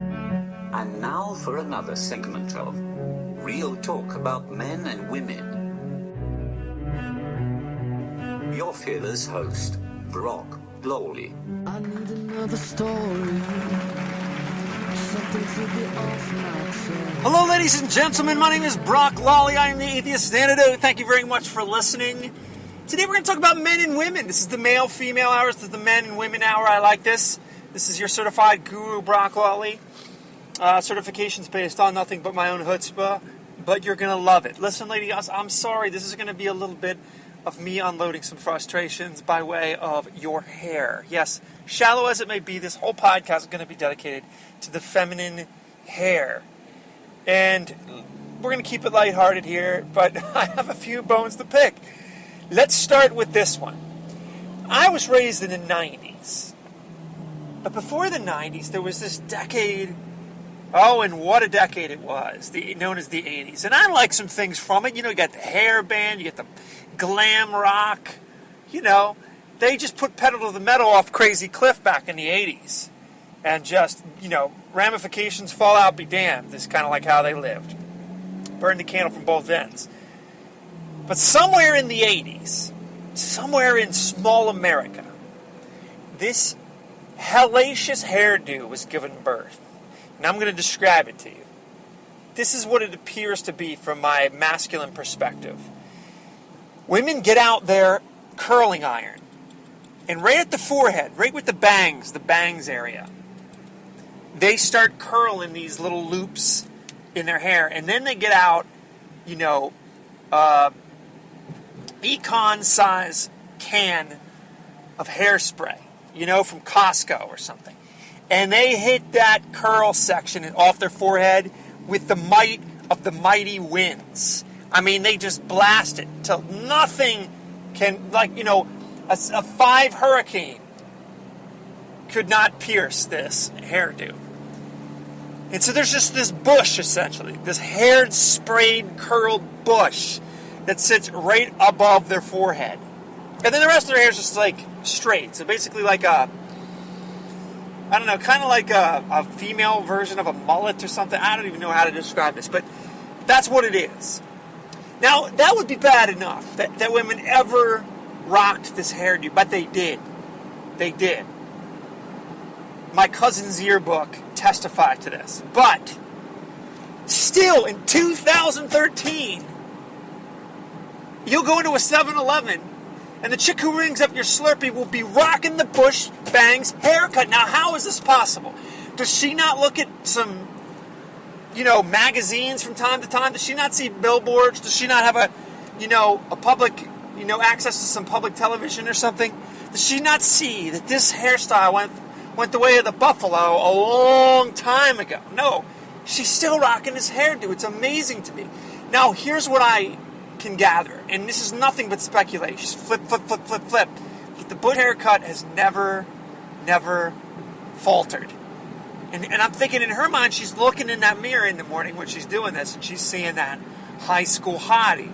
And now for another segment of Real Talk about Men and Women. Your fearless host, Brock Lowley. I need another story. Something to get off my chest. Hello, ladies and gentlemen. My name is Brock Lawley. I am the Atheist Antidote. Thank you very much for listening. Today we're going to talk about men and women. This is the male-female hour. This is the men and women hour. I like this. This is your certified guru, Brock Lawley. Certification's based on nothing but my own chutzpah, but you're going to love it. Listen, ladies, I'm sorry. This is going to be a little bit of me unloading some frustrations by way of your hair. Yes, shallow as it may be, this whole podcast is going to be dedicated to the feminine hair. And we're going to keep it lighthearted here, but I have a few bones to pick. Let's start with this one. I was raised in the 90s. But before the 90s, there was this decade. Oh, and what a decade it was, known as the 80s. And I like some things from it. You know, you got the hair band, you get the glam rock. You know, they just put pedal to the metal off Crazy Cliff back in the 80s. And just, you know, ramifications, fall out, be damned. This is kind of like how they lived. Burn the candle from both ends. But somewhere in the 80s, somewhere in small America, this hellacious hairdo was given birth. And I'm going to describe it to you. This is what it appears to be from my masculine perspective. Women get out their curling iron, and right at the forehead, right with the bangs area, they start curling these little loops in their hair, and then they get out, you know, econ-size can of hairspray, you know, from Costco or something. And they hit that curl section off their forehead with the might of the mighty winds. I mean, they just blast it till nothing can, like, you know, a 5 hurricane could not pierce this hairdo. And so there's just this bush, essentially, this haired, sprayed, curled bush that sits right above their forehead. And then the rest of their hair is just, like, straight. So basically like a, I don't know, kind of like a female version of a mullet or something. I don't even know how to describe this, but that's what it is. Now, that would be bad enough that women ever rocked this hairdo, but they did. They did. My cousin's yearbook testified to this. But still, in 2013, you'll go into a 7-Eleven, and the chick who rings up your Slurpee will be rocking the Bush Bangs haircut. Now, how is this possible? Does she not look at some, you know, magazines from time to time? Does she not see billboards? Does she not have a public, you know, access to some public television or something? Does she not see that this hairstyle went the way of the buffalo a long time ago? No, she's still rocking this hairdo. It's amazing to me. Now, here's what I can gather, and this is nothing but speculation. Flip. The Bush haircut has never faltered. And I'm thinking in her mind, she's looking in that mirror in the morning when she's doing this, and she's seeing that high school hottie,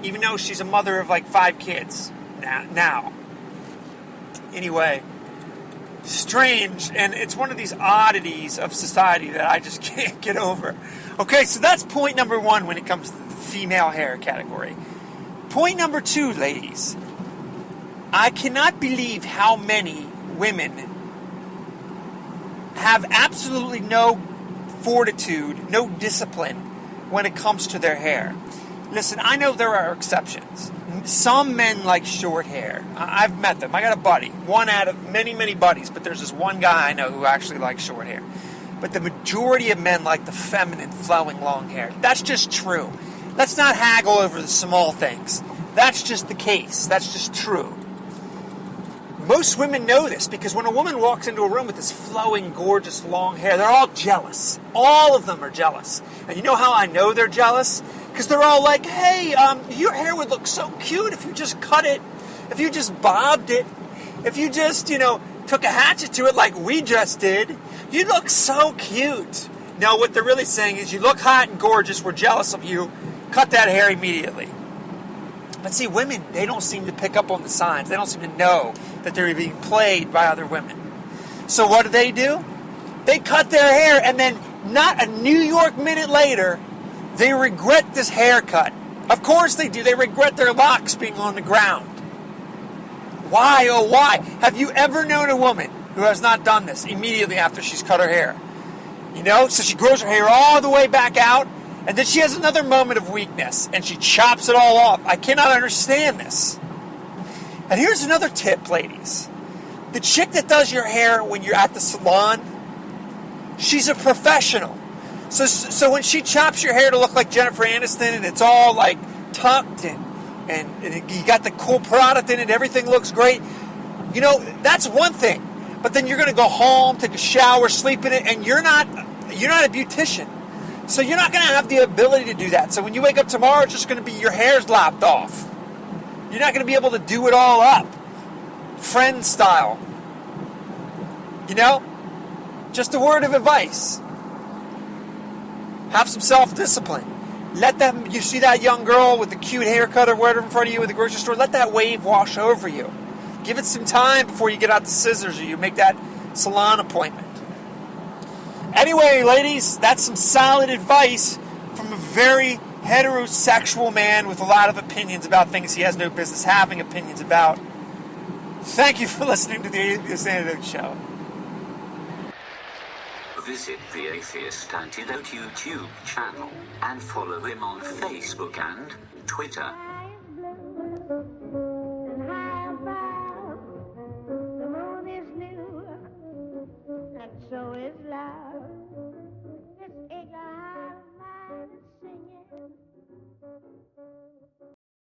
even though she's a mother of like 5 kids now. Anyway, strange, and it's one of these oddities of society that I just can't get over. Okay, so that's point number 1 when it comes to the female hair category. Point number 2, ladies. I cannot believe how many women have absolutely no fortitude, no discipline when it comes to their hair. Listen, I know there are exceptions. Some men like short hair. I've met them. I got a buddy. One out of many, many buddies, but there's this one guy I know who actually likes short hair. But the majority of men like the feminine, flowing long hair. That's just true. Let's not haggle over the small things. That's just the case. That's just true. Most women know this because when a woman walks into a room with this flowing, gorgeous, long hair, they're all jealous. All of them are jealous. And you know how I know they're jealous? Because they're all like, hey, your hair would look so cute if you just cut it, if you just bobbed it, if you just, took a hatchet to it like we just did. You look so cute. No, what they're really saying is you look hot and gorgeous, we're jealous of you, cut that hair immediately. But see, women, they don't seem to pick up on the signs. They don't seem to know that they're being played by other women. So what do? They cut their hair, and then not a New York minute later, they regret this haircut. Of course they do. They regret their locks being on the ground. Why, oh why? Have you ever known a woman who has not done this immediately after she's cut her hair? You know, so she grows her hair all the way back out, and then she has another moment of weakness, and she chops it all off. I cannot understand this. And here's another tip, ladies. The chick that does your hair when you're at the salon, she's a professional. So when she chops your hair to look like Jennifer Aniston, and it's all like tucked and you got the cool product in it, everything looks great, you know, that's one thing. But then you're going to go home, take a shower, sleep in it, and you're not a beautician. So you're not going to have the ability to do that. So when you wake up tomorrow, it's just going to be your hair's lopped off. You're not going to be able to do it all up. Friend style. You know? Just a word of advice. Have some self-discipline. Let them, you see that young girl with the cute haircut or whatever in front of you at the grocery store, let that wave wash over you. Give it some time before you get out the scissors or you make that salon appointment. Anyway, ladies, that's some solid advice from a very heterosexual man with a lot of opinions about things he has no business having opinions about. Thank you for listening to the Atheist Antidote Show. Visit the Atheist Antidote YouTube channel and follow him on Facebook and Twitter.